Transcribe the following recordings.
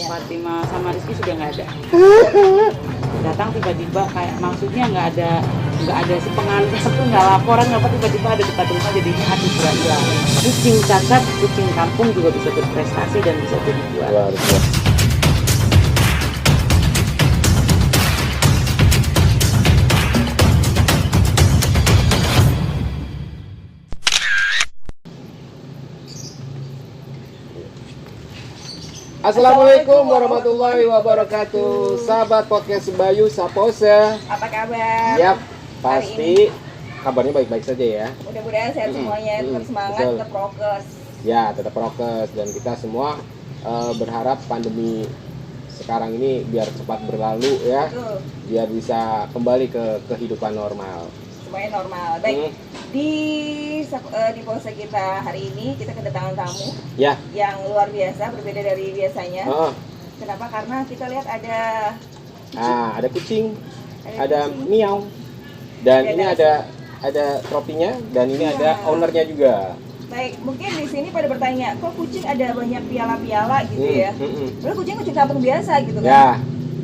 Fatima sama Rizky sudah nggak ada. Datang tiba-tiba kayak maksudnya nggak ada sepengaruh satu nggak laporan apa tiba-tiba ada dekat rumah jadi hati sudah hilang. Kucing cacat, kucing kampung juga bisa berprestasi dan bisa jadi juara. Assalamualaikum warahmatullahi wabarakatuh. Sahabat podcast Bayu Sapose. Apa kabar? Yap, pasti kabarnya baik-baik saja ya. Mudah-mudahan sehat semuanya, tetap semangat, betul. tetap prokes. Ya, tetap prokes dan kita semua berharap pandemi sekarang ini biar cepat berlalu ya. Betul. Biar bisa kembali ke kehidupan normal. Semuanya normal. Baik. Di pose kita hari ini kita kedatangan tamu Ya. yang luar biasa, berbeda dari biasanya. Oh. Kenapa? Karena kita lihat ada Ada kucing, ada kucing. miau. Dan Dan ini ada tropinya dan ini ada ownernya juga. Baik, mungkin di sini pada bertanya, kok kucing ada banyak piala-piala gitu ya? Padahal kucing kampung biasa gitu kan? Ya,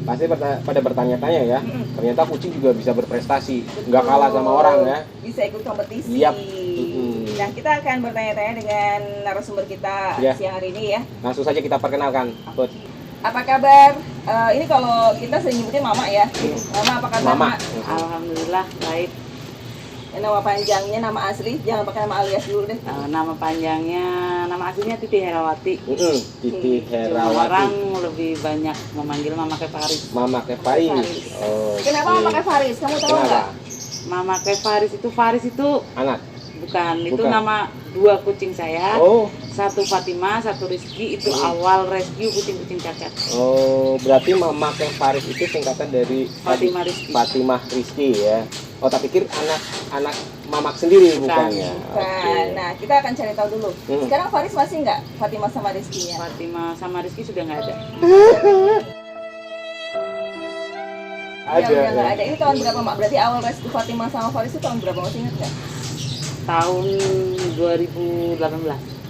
pasti pada bertanya-tanya ya. Ternyata kucing juga bisa berprestasi, nggak kalah sama orang ya. Bisa ikut kompetisi. Yap. Nah, kita akan bertanya-tanya dengan narasumber kita Ya. siang hari ini ya. Langsung saja kita perkenalkan. Bud. Apa kabar? Ini kalau kita sering nyebutin Mama ya. Mama, apa kabar? Mama. Mak? Alhamdulillah baik. Nama panjangnya, nama asli, jangan pakai nama alias dulu deh. Nama panjangnya, nama aslinya Titi Herawati. Titi Cuma Herawati. orang lebih banyak memanggil Mama Kefaris. Mama Keparis. Faris. Oh, Kenapa Mama pakai Faris? Kamu tahu Kenapa? nggak? Mama Faris itu Anak. bukan, itu Bukan. nama dua kucing saya. Oh, Satu Fatima, satu Rizky. Itu awal rescue kucing-kucing cacat. oh, berarti Mama Keparis itu singkatan dari Fatima Rizky. Fatimah Rizky ya. Oh, tak pikir anak Mamak sendiri Bukan. bukannya. Bukan. Oke. Nah, kita akan cari tahu dulu. Sekarang Faris masih nggak? Fatima sama Rizky-nya? Fatima sama Rizky sudah nggak ada. Ya, udah nggak ada. Ini tahun berapa, Mak? Berarti awal rescue Fatima sama Faris itu tahun berapa? Masih ingat nggak? Tahun 2018.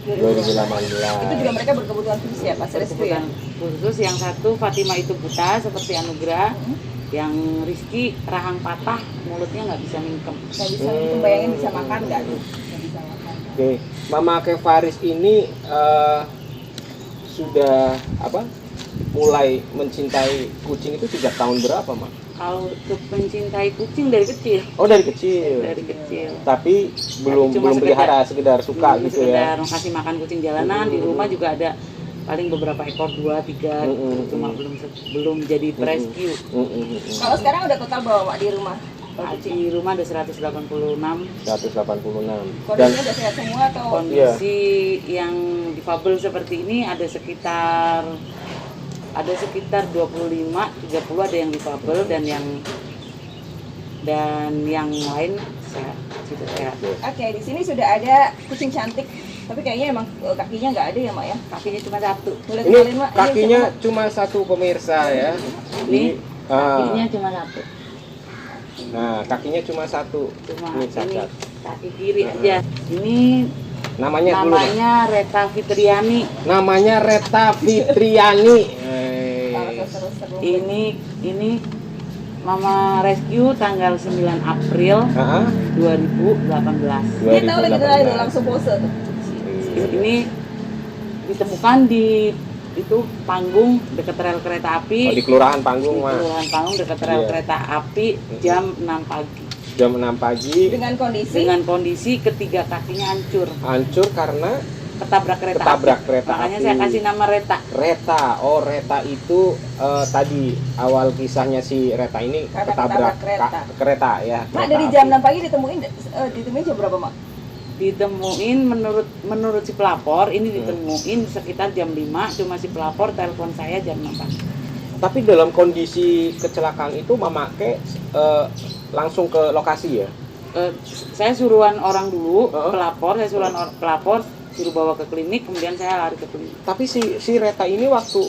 2018. Itu juga mereka berkebutuhan khusus ya, pas rescue ya? Kebutuhan khusus yang satu Fatima itu buta seperti Anugrah, yang Rizky rahang patah, mulutnya nggak bisa mingkem. Nggak bisa, bayangin bisa makan nggak? Nggak bisa makan. Oke, Mama Kefaris ini sudah mulai mencintai kucing itu sejak tahun berapa, Mak? Kalau untuk mencintai kucing dari kecil, Oh, dari kecil. dari kecil. Tapi belum Cuma pelihara, sekedar suka Belum gitu ya. sekedar kasih makan kucing jalanan. Di rumah juga ada paling beberapa ekor, 2, 3, cuma belum jadi rescue. Kalau sekarang udah total bawa Mak di rumah? Di rumah ada 186. 186. Dan Kondisinya udah sehat semua atau? Kondisi yang difabel seperti ini ada sekitar 25, 30 ada yang difabel dan yang lain sehat, sudah sehat. Oke, di sini sudah ada kucing cantik, tapi kayaknya emang kakinya nggak ada ya, Mak ya? Kakinya cuma satu. Boleh ini kenalin, Mak? kakinya siapa, cuma satu pemirsa ya. Ini ah, kakinya cuma satu. Nah, kakinya cuma satu. Cuma Ini ini cacat. kaki kiri aja. Ini Namanya dulu, Mak. namanya Reta Fitriani. Namanya Reta Fitriani. Mak? Kalau seru-seru. Ini Mama rescue tanggal 9 April Heeh. 2018. Dia tahu lagi dulu langsung pose tuh. Ini ditemukan di itu panggung dekat rel kereta api. Oh, di Kelurahan Panggung, Di Mas. Kelurahan Panggung dekat rel Iya. kereta api jam 6 pagi. Jam 6 pagi Dengan kondisi Kondisi ketiga kakinya hancur karena ketabrak kereta Ketabrak api. kereta Makanya api. saya kasih nama Reta. Reta. Oh, Reta itu tadi awal kisahnya si Reta ini Karena ketabrak ketabrak kereta ya. Mak, kereta dari api. jam 6 pagi ditemuin jam berapa, Mak? Ditemuin menurut si pelapor ini ditemuin sekitar jam 5, cuma si pelapor telepon saya jam 6 pagi. Tapi dalam kondisi kecelakaan itu Mama Ke langsung ke lokasi ya. Saya suruhan orang dulu, Heeh. saya suruhan pelapor suruh bawa ke klinik, kemudian saya lari ke klinik. Tapi si Reta ini waktu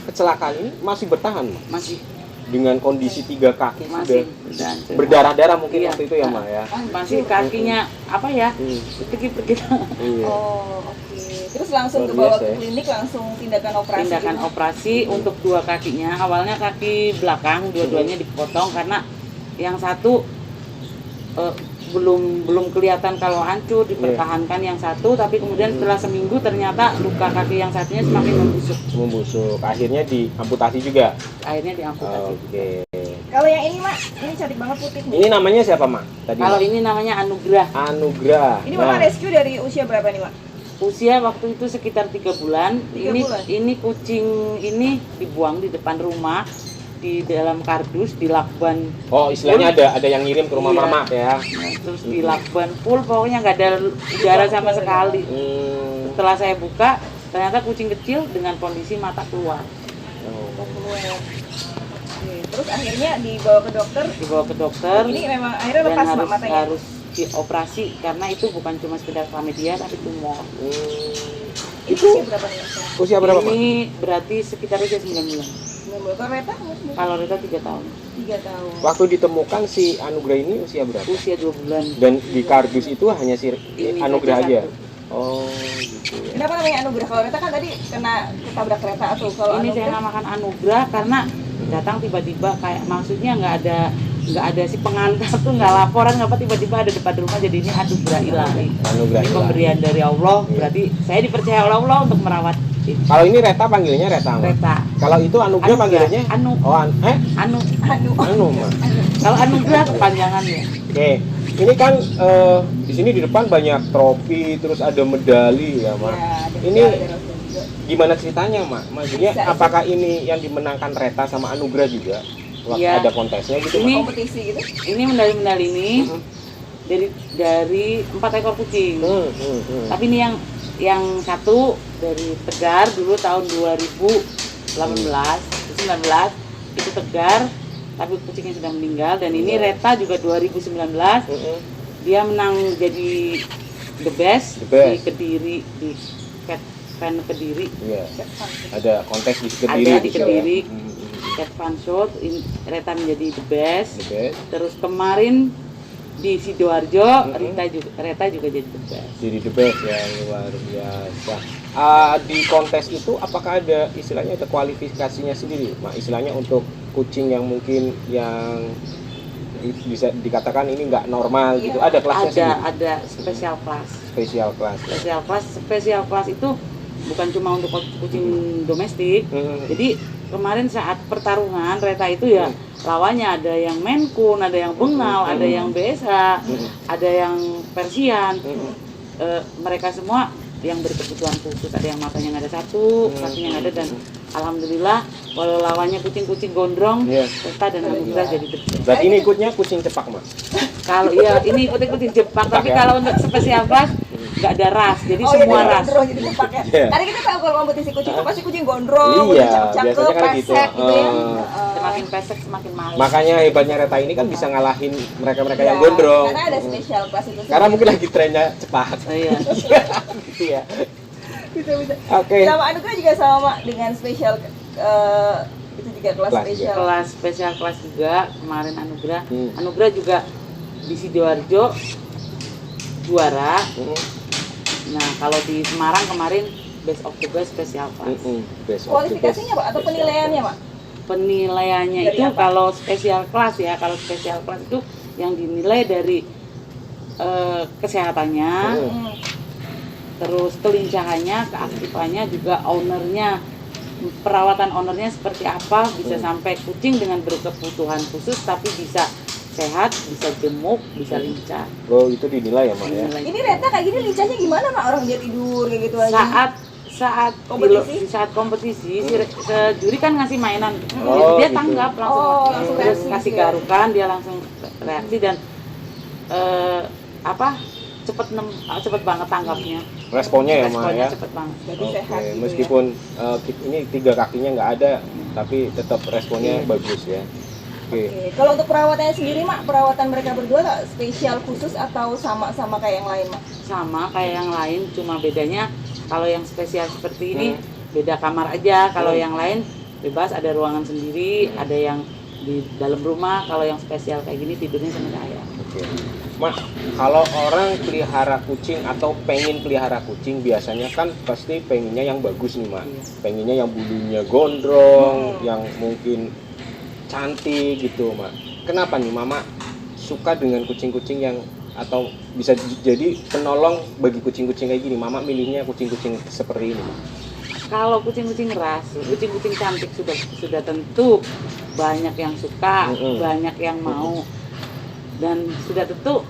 kecelakaan ini masih bertahan, Mak? Masih Dengan kondisi 3 kaki masih sudah berdarah-darah mungkin Iya. waktu itu ya, Mak ya. masih kakinya apa ya? Hmm. Pergi-pergi. Iya. Oh, oke. Terus langsung Luar ke bawah biasa ke ya. klinik, langsung tindakan operasi. Tindakan gitu. operasi untuk dua kakinya. Awalnya kaki belakang dua-duanya dipotong karena yang satu belum kelihatan kalau hancur, dipertahankan yang satu, tapi kemudian setelah seminggu ternyata luka kaki yang satunya semakin membusuk. Akhirnya diamputasi juga. akhirnya diamputasi. Oke. Kalau yang ini Mak, ini cantik banget putih nih. Ini namanya siapa, Mak? Tadi. Kalau Mak? ini namanya Anugrah. Anugrah. Ini Mama rescue dari usia berapa nih Mak? Usia waktu itu sekitar 3 bulan. 3 bulan? Ini kucing ini dibuang di depan rumah di dalam kardus di lakban. Oh, istilahnya ada yang ngirim ke rumah Iya. Mama ya. Terus di lakban full, pokoknya nggak ada udara sama sekali. Setelah saya buka, ternyata kucing kecil dengan kondisi mata keluar. Keluar. Oke, terus akhirnya dibawa ke dokter. Dibawa ke dokter. Ini memang akhirnya Dan lepas Mak matanya. harus dioperasi karena itu bukan cuma sekedar chlamydia tapi tumor. Itu usia berapa nih? Usia berapa, Mak? Ini berarti sekitar usia 9 bulan. Kalau Reta umur Kalau Rita 3 tahun. 3 tahun. Waktu ditemukan si Anugrah ini usia berapa? Usia 2 bulan. Dan di kardus itu hanya si Ini Anugrah saja aja. satu. Oh, gitu ya. Kenapa namanya Anugrah? Kalau Reta kan tadi kena ketabrak kereta tuh. Kalau Ini saya Anugrah namakan Anugrah karena datang tiba-tiba, kayak maksudnya nggak ada si pengantar tuh, nggak laporan apa tiba-tiba ada depan rumah, jadi ini anugerah ilahi. Anugrah Ini ilahi. pemberian dari Allah, berarti saya dipercaya oleh Allah untuk merawat ini. Kalau ini Reta panggilnya Reta, Mak. Reta. Kalau itu Anugrah Anugrah. panggilannya? Anu. Oh, Anu. Anu, Mak. Kalau Anugrah kepanjangannya. Oke. Ini kan di sini di depan banyak trofi, terus ada medali ya, Mak. Ya, ada Ini ada Rosda juga. gimana ceritanya, Mak? Maksudnya Bisa. apakah ini yang dimenangkan Reta sama Anugrah juga? Waktu Iya. ada kontesnya gitu, Ini- Mak? Kompetisi gitu. Ini medali-medali ini dari 4 ekor kucing. Tapi ini yang satu dari Tegar dulu tahun 2018, 19 itu Tegar, tapi kucingnya sudah meninggal. Dan ini Reta juga 2019 dia menang jadi the best, The best. di Kediri, di Cat Fan Kediri. Iya. Ada kontes di Kediri. Ada di gitu ya? Kediri. Cat Fan Show, Reta menjadi the best. The best. Terus kemarin di Sidoarjo, Mm-mm. Reta juga jadi the best. Jadi the best ya, luar biasa. Di kontes itu apakah ada istilahnya ada kualifikasinya sendiri, Mak? Istilahnya untuk kucing yang mungkin yang bisa dikatakan ini nggak normal gitu, ada kelasnya sendiri? Ada spesial kelas. Spesial kelas. Spesial kelas itu bukan cuma untuk kucing domestik. Jadi kemarin saat pertarungan Reta itu ya lawannya ada yang Maine Coon, ada yang Bengal, ada yang BSA, ada yang Persian. Mereka semua yang berkebutuhan khusus, ada yang matanya nggak ada satu, kakinya nggak ada, dan alhamdulillah walau lawannya kucing-kucing gondrong, Iya. Reta dan Anugrah jadi the best. Berarti ini ikutnya kucing cepak, Mas? Kalau iya ini kucing Jepang, tapi ya? kalau untuk spesial kelas nggak ada ras, jadi Oh, semua iya, ras. gondrong jadi cepak ya. Iya. Karena kita tahu kalau kompetisi kucing itu pasti kucing gondrong, Iya, kucing cakep-cakep, biasanya kan gitu. pesek gitu ya. Semakin pesek semakin mahal. Makanya hebatnya Reta ini kan bisa ngalahin mereka-mereka yang Ya, gondrong. Karena ada spesial kelas itu. Karena mungkin lagi trennya cepat. Iya. Gitu ya. bisa. Oke. Sama Anugrah juga sama dengan spesial itu juga kelas Kelas spesial. Kelas spesial kelas juga kemarin Anugrah. Hmm. Anugrah juga di Sidoarjo juara. Nah kalau di Semarang kemarin best of the best spesial kelas. Best of the Kualifikasinya best. Pak atau penilaiannya Pak? Penilaiannya Dari itu apa? kalau spesial kelas ya, kalau spesial kelas itu yang dinilai dari kesehatannya, terus kelincahannya, keaktifannya, juga ownernya, perawatan ownernya seperti apa, bisa sampai kucing dengan berkebutuhan khusus tapi bisa sehat, bisa gemuk, bisa lincah. Oh, itu dinilai ya, Mak ya? Dinilai. Ini Reta kayak gini lincahnya gimana Mak? Orang dia tidur kayak gitu aja. saat Kompetisi? di saat kompetisi si juri kan ngasih mainan, Oh, dia gitu. tanggap langsung, Oh, langsung terus reaksi kasih gitu ya. garukan, dia langsung reaksi dan cepet banget tanggapnya, Responnya ya, Mak responnya ya? cepet banget. Jadi Oke, sehat gitu meskipun ini 3 kakinya nggak ada, tapi tetap responnya bagus ya. Oke. Oke, kalau untuk perawatannya sendiri Mak, perawatan mereka berdua nggak spesial khusus atau sama-sama kayak yang lain Mak? Sama kayak yang lain, cuma bedanya kalau yang spesial seperti ini beda kamar aja, kalau yang lain bebas, ada ruangan sendiri, ada yang di dalam rumah. Kalau yang spesial kayak gini tidurnya sama saya. Oke. Mak, kalau orang pelihara kucing atau pengen pelihara kucing biasanya kan pasti pengennya yang bagus nih, Mak. Iya. Pengennya yang bulunya gondrong, yang mungkin cantik gitu, Mak. Kenapa nih Mama suka dengan kucing-kucing yang atau bisa jadi penolong bagi kucing-kucing kayak gini? Mama milihnya kucing-kucing seperti ini, Mak. Kalau kucing-kucing ras, kucing-kucing cantik sudah tentu banyak yang suka, banyak yang mau, dan sudah tentu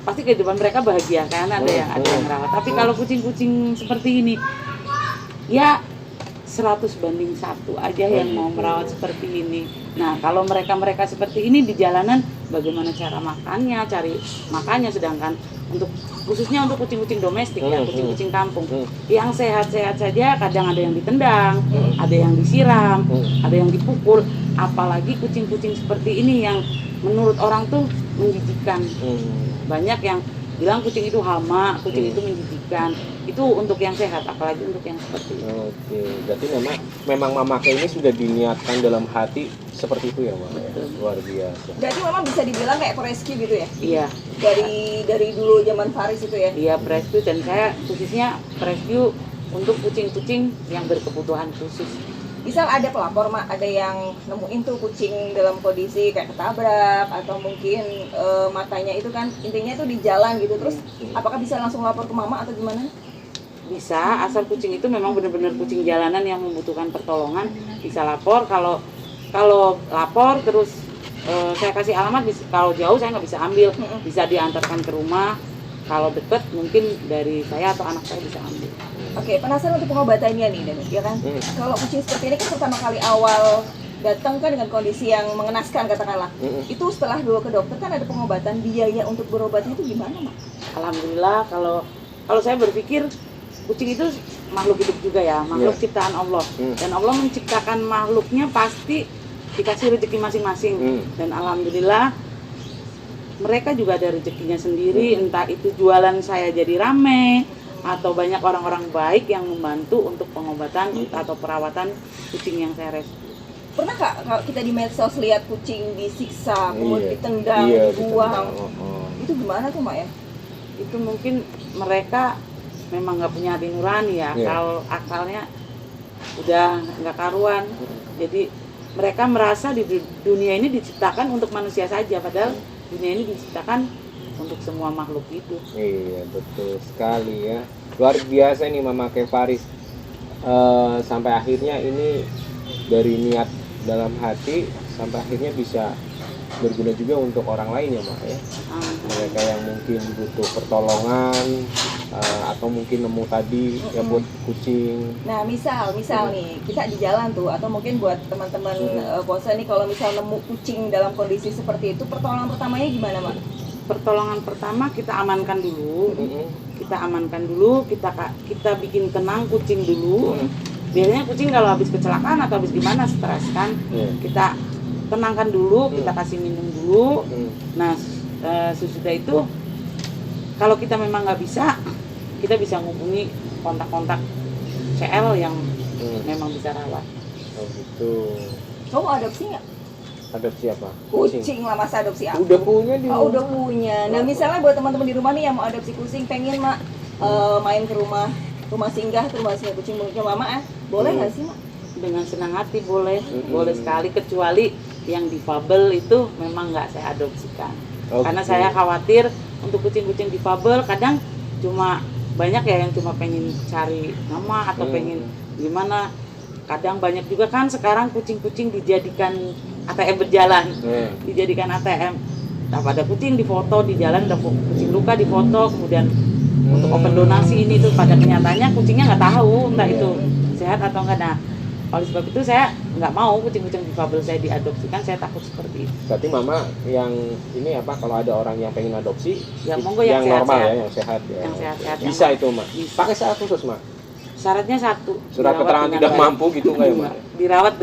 pasti kehidupan mereka bahagia kan, ada yang rawat. Tapi kalau kucing-kucing seperti ini, ya 100 banding 1 aja yang mau merawat seperti ini. Nah, kalau mereka seperti ini di jalanan, bagaimana cara makannya, cari makannya, sedangkan untuk khususnya untuk kucing-kucing domestik ya, kucing-kucing kampung yang sehat-sehat saja kadang ada yang ditendang, ada yang disiram, ada yang dipukul, apalagi kucing-kucing seperti ini yang menurut orang tuh menjijikan. Banyak yang bilang kucing itu hama, kucing itu menjijikan. Itu untuk yang sehat, apalagi untuk yang seperti itu. Oke, berarti memang Mama kayak ini sudah diniatkan dalam hati seperti itu ya, Mama. Luar biasa. Berarti Mama bisa dibilang kayak rescue gitu ya? Iya. Dari dulu zaman Faris itu ya? Iya, rescue, dan saya khususnya rescue untuk kucing-kucing yang berkebutuhan khusus. Misal ada pelapor, Mak, ada yang nemuin tuh kucing dalam kondisi kayak ketabrak atau mungkin matanya itu kan intinya itu di jalan gitu, terus apakah bisa langsung lapor ke Mama atau gimana? Bisa, asal kucing itu memang benar-benar kucing jalanan yang membutuhkan pertolongan, bisa lapor. Kalau lapor terus saya kasih alamat, kalau jauh saya nggak bisa ambil, bisa diantarkan ke rumah. Kalau deket mungkin dari saya atau anak saya bisa ambil. Oke, penasaran untuk pengobatannya nih, Dan, ya kan? Kalau kucing seperti ini kan pertama kali awal datang kan dengan kondisi yang mengenaskan katakanlah. Itu setelah dulu ke dokter kan ada pengobatan, biaya untuk berobatnya itu gimana, Mak? Alhamdulillah, kalau saya berpikir kucing itu makhluk hidup juga ya, makhluk ciptaan Allah. Dan Allah menciptakan makhluknya pasti dikasih rezeki masing-masing. Dan alhamdulillah mereka juga ada rezekinya sendiri, entah itu jualan saya jadi rame atau banyak orang-orang baik yang membantu untuk pengobatan atau perawatan kucing yang saya rescue. Pernah nggak kalau kita di medsos lihat kucing disiksa, kemudian ditendang, dibuang? Itu gimana tuh, Mak ya? Itu mungkin mereka memang nggak punya hati nurani ya, kalau akalnya udah nggak karuan. Jadi mereka merasa di dunia ini diciptakan untuk manusia saja, padahal dunia ini diciptakan untuk semua makhluk hidup. Iya, betul sekali ya. Luar biasa nih Mama Kevaris. Sampai akhirnya ini dari niat dalam hati sampai akhirnya bisa berguna juga untuk orang lain ya, Mak ya. Mereka yang mungkin butuh pertolongan atau mungkin nemu tadi ya buat kucing. Nah, misal nih kita di jalan tuh, atau mungkin buat teman-teman bosan nih, kalau misal nemu kucing dalam kondisi seperti itu, pertolongan pertamanya gimana, Mak? Pertolongan pertama kita amankan dulu, kita bikin tenang kucing dulu. Biasanya kucing kalau habis kecelakaan atau habis gimana stres kan, kita tenangkan dulu, kita kasih minum dulu. Nah, sesudah itu kalau kita memang nggak bisa, kita bisa menghubungi kontak-kontak CL yang memang bisa rawat. Oh gitu. Kamu mau adopsi nggak? Adopsi apa? Kucing lah, masa adopsi apa? Udah punya di rumah. Oh, udah punya. Nah, misalnya buat teman-teman di rumah nih yang mau adopsi kucing, pengen Mak main ke rumah singgah kucing miliknya Mama, boleh nggak sih, Mak? Dengan senang hati boleh sekali, kecuali yang difabel itu memang nggak saya adopsikan. Karena saya khawatir untuk kucing-kucing difabel kadang cuma banyak ya yang cuma pengen cari nama atau pengen gimana. Kadang banyak juga kan sekarang kucing-kucing dijadikan ATM berjalan, dijadikan ATM. Nah, pada kucing difoto di jalan, ada kucing luka difoto, kemudian untuk open donasi ini tuh, pada kenyataannya kucingnya nggak tahu entah itu sehat atau enggak. Nah, oleh sebab itu saya nggak mau kucing-kucing difabel saya diadopsikan, saya takut seperti itu. Berarti Mama yang ini apa, kalau ada orang yang pengen adopsi ya, monggo yang normal sehat-sehat. ya, yang sehat ya. Yang sehat-sehat. Bisa itu, Mak. Bisa. Pakai syarat khusus, Mak. Syaratnya satu, Surat keterangan tidak mampu gitu nggak ya, Mak? Dirawat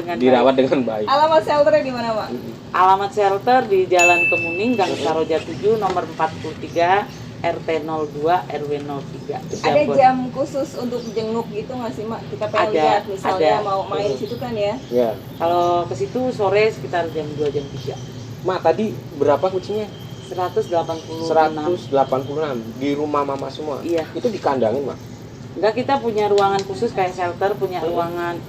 dengan baik. Alamat shelternya di mana, Mak? Alamat shelter di Jalan Kemuning, Gang Saroja 7, nomor 43, RT 02, RW 03. Ada jam khusus untuk jenguk gitu nggak sih, Mak? Kita pengen lihat misalnya mau main di situ kan ya? Ya. Kalau ke situ sore sekitar jam 2 jam 3. Mak, tadi berapa kucingnya? 186. 186 di rumah mama semua. Iya. Itu dikandangin, Mak? Enggak, kita punya ruangan khusus kayak shelter, punya ruangan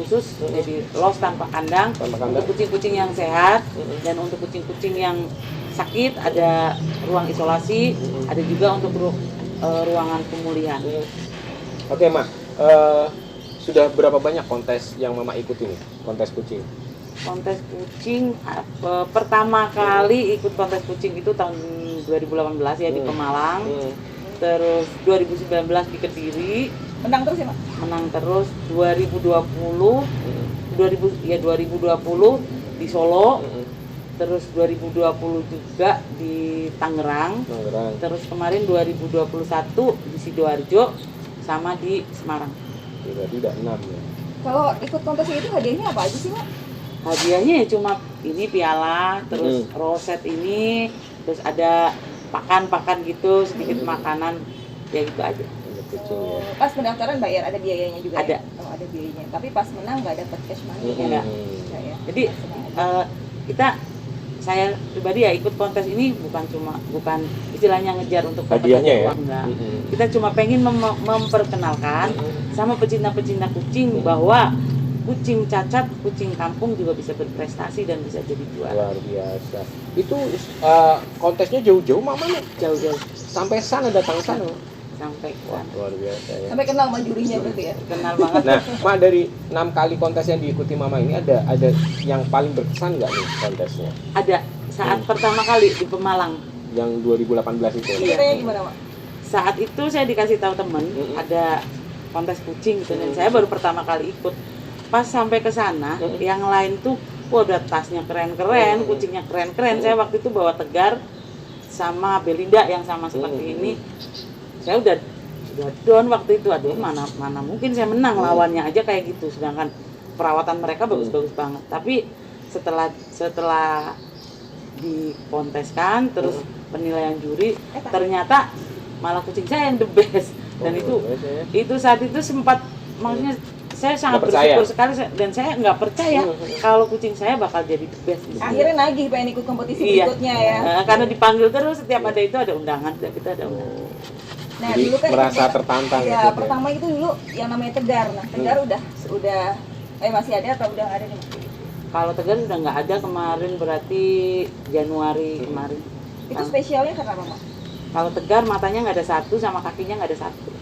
khusus, jadi los tanpa kandang. Tanpa kandang. Untuk kucing-kucing yang sehat dan untuk kucing-kucing yang sakit ada ruang isolasi, ada juga untuk ruangan pemulihan. Oke, Mak. Sudah berapa banyak kontes yang mama ikuti nih? Kontes kucing? Kontes kucing pertama kali ikut kontes kucing itu tahun 2018 ya di Pemalang. Terus 2019 di Kediri, Menang terus ya, Pak? menang terus. 2020 di Solo, terus 2020 juga di Tangerang, terus kemarin 2021 di Sidoarjo sama di Semarang. Berarti udah 6 ya. Kalau ikut kontes itu hadiahnya apa aja sih, Pak? Hadiahnya ya cuma ini piala, terus roset ini, terus ada pakan gitu, sedikit makanan, ya gitu aja. Pas pendaftaran bayar, ada biayanya juga? Ada. Ya? Oh, ada biayanya. Tapi pas menang nggak dapat cash money ya? Enggak. Enggak ya? Jadi saya pribadi ya ikut kontes ini bukan istilahnya ngejar untuk hadiahnya ya? Uang, enggak. Kita cuma pengen memperkenalkan sama pecinta-pecinta kucing bahwa kucing cacat, kucing kampung juga bisa berprestasi dan bisa jadi juara. Luar biasa. Itu kontesnya jauh-jauh, Mama nih? Jauh-jauh Sampai sana, datang sana? sampai Wah, luar biasa ya. Sampai kenal sama jurinya berarti ya? kenal banget. Nah, Ma, dari 6 kali kontes yang diikuti Mama ini ada yang paling berkesan nggak nih kontesnya? Ada saat pertama kali di Pemalang. Yang 2018 itu? Iya. Ceritanya gimana, Mak? Saat itu saya dikasih tahu temen ada kontes kucing gitu, dan saya baru pertama kali ikut. Pas sampai ke sana, yang lain tuh wah, udah tasnya keren-keren, kucingnya keren-keren. Saya waktu itu bawa Tegar sama Belinda yang sama seperti ini. Saya udah down waktu itu, aduh mana mungkin saya menang, lawannya aja kayak gitu, sedangkan perawatan mereka bagus-bagus banget. Tapi setelah dikonteskan terus penilaian juri, ternyata malah kucing saya yang the best. Dan itu saat itu sempat, maksudnya saya sangat bersyukur sekali, dan saya nggak percaya kalau kucing saya bakal jadi the best. Akhirnya nagih pengen ikut kompetisi berikutnya ya? Karena dipanggil terus, setiap ada itu ada undangan, kita ada undangan. Nah, jadi dulu kan merasa tertantang ya, gitu, pertama itu dulu yang namanya Tegar. Nah, Tegar udah masih ada atau udah nggak ada nih? Kalau Tegar sudah nggak ada, kemarin berarti Januari kemarin. Itu spesialnya karena apa, Mak? Kalau Tegar matanya nggak ada satu, sama kakinya nggak ada satu.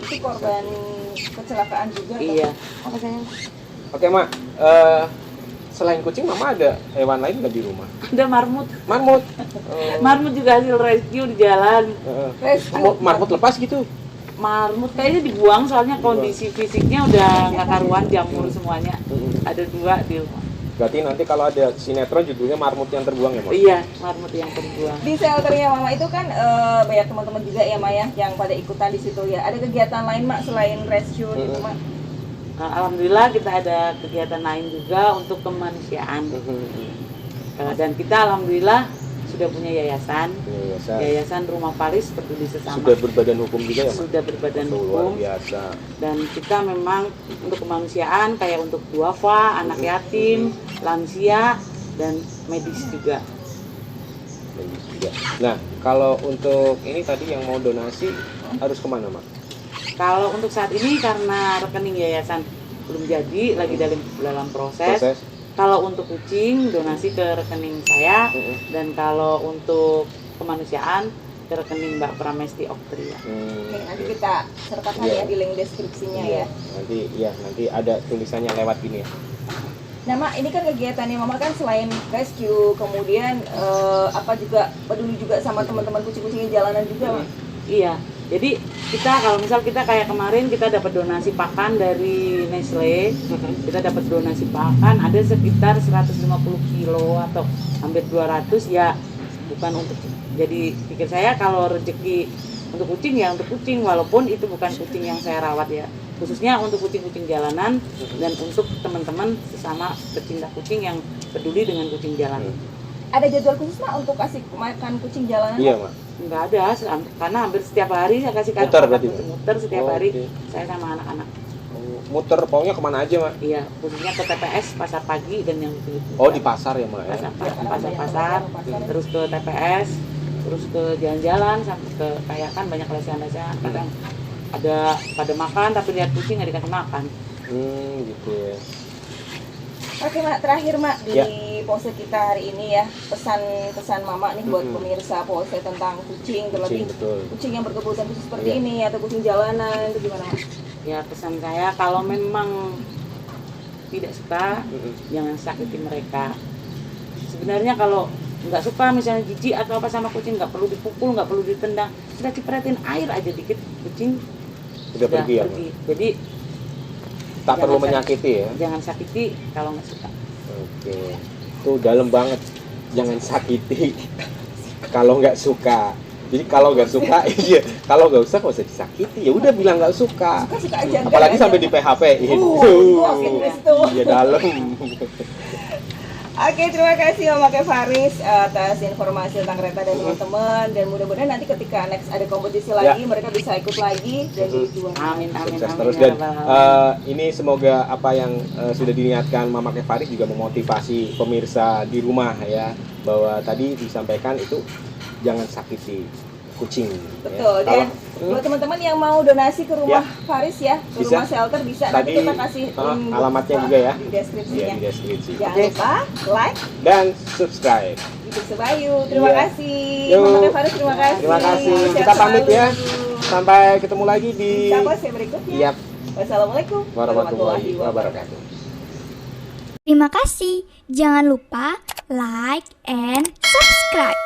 Itu korban kecelakaan juga? Iya. Apa sayang? Oke, Mak. Selain kucing, Mama ada hewan lain nggak di rumah? Ada marmut. Marmut? Marmut juga hasil rescue di jalan. Marmut lepas gitu? Marmut kayaknya dibuang, soalnya kondisi fisiknya udah nggak karuan, jamur semuanya. Ada 2 di rumah. Berarti nanti kalau ada sinetron judulnya Marmut yang terbuang ya, Mak? Iya, marmut yang terbuang. Di shelternya Mama itu kan banyak teman-teman juga ya, Maya, yang pada ikutan di situ ya. Ada kegiatan lain, Mak, selain rescue gitu, Mak? Alhamdulillah kita ada kegiatan lain juga untuk kemanusiaan. Dan kita alhamdulillah sudah punya yayasan Rumah Paris Peduli Sesama. Sudah berbadan hukum juga ya, Mak? Sudah berbadan Luar hukum. biasa. Dan kita memang untuk kemanusiaan, kayak untuk duafa, anak yatim, lansia, dan medis juga. Nah, kalau untuk ini tadi yang mau donasi harus kemana, Mak? Kalau untuk saat ini karena rekening yayasan belum jadi, lagi dalam proses. Kalau untuk kucing donasi ke rekening saya, dan kalau untuk kemanusiaan ke rekening Mbak Pramesti Oktria. Oke, nanti kita sertakan ya di link deskripsinya ya. Nanti ada tulisannya lewat gini ya. Nah, Mak, ini kan kegiatannya Mama kan selain rescue, kemudian juga peduli juga sama teman-teman kucing-kucing jalanan juga, Mak. Iya. Jadi kalau misal kita kayak kemarin kita dapat donasi pakan dari Nestle, kita dapat donasi pakan ada sekitar 150 kilo atau hampir 200 ya, bukan untuk, jadi pikir saya kalau rezeki untuk kucing ya untuk kucing, walaupun itu bukan kucing yang saya rawat ya, khususnya untuk kucing-kucing jalanan dan untuk teman-teman sesama pecinta kucing yang peduli dengan kucing jalanan. Ada jadwal khusus, Mak, untuk kasih makan kucing jalanan? Iya, Mak. Enggak ada, karena hampir setiap hari saya kasih muter setiap hari saya sama anak-anak. muter pokoknya kemana aja Mak? Iya, khususnya ke TPS pasar pagi dan yang itu. Oh di pasar ya Mak ya? Pasar, terus ke TPS, terus ke jalan-jalan sampai ke kayak kan banyak lesehan-lesehan. Kadang ada pada makan tapi lihat kucing nggak dikasih makan. Gitu ya. Oke Mak, terakhir Mak di Ya. Polsek kita hari ini ya, pesan-pesan Mama nih buat pemirsa Polsek tentang kucing, terlebih Betul. kucing yang berkebutuhan khusus seperti Iya. ini atau kucing jalanan itu gimana Mak? Ya pesan saya kalau memang tidak suka jangan sakiti mereka. Sebenarnya kalau nggak suka misalnya jijik atau apa sama kucing nggak perlu dipukul, nggak perlu ditendang, kita cipratin air aja dikit kucing Udah pergi ya? Jadi Tak perlu jangan menyakiti ya? jangan sakiti kalau nggak suka. Oke, itu dalam banget. Jangan sakiti kalau nggak suka. Jadi kalau nggak suka, iya. Kalau nggak usah, nggak usah disakiti. Ya udah bilang nggak suka. Suka aja. Apalagi sampai di PHP. Oke, terus tuh. Ya dalam. Oke, terima kasih Mama Faris atas informasi tentang Reta dan teman-teman, dan mudah-mudahan nanti ketika next ada kompetisi lagi mereka bisa ikut lagi dan jadi juara. Amin. Sukses amin, terus ya dan Rabbal Alamin. ini semoga apa yang sudah diniatkan Mama Faris juga memotivasi pemirsa di rumah ya, bahwa tadi disampaikan itu jangan sakiti kucing. Betul, Ya. dan buat teman-teman yang mau donasi ke rumah Faris ya, ke Bisa. rumah shelter bisa. Tadi, Nanti kita kasih link alamatnya juga ya. di deskripsinya. Iya, di deskripsi. Jangan lupa like, Dan subscribe. YouTube Sebayu. Terima Iya. kasih. Yuk. Mama Faris, terima kasih. Terima kasih. Sehat Kita pamit selalu. ya. Sampai ketemu lagi di Siapa sih berikutnya? Iya, Wassalamualaikum warahmatullahi wabarakatuh. Terima kasih. Jangan lupa like and subscribe.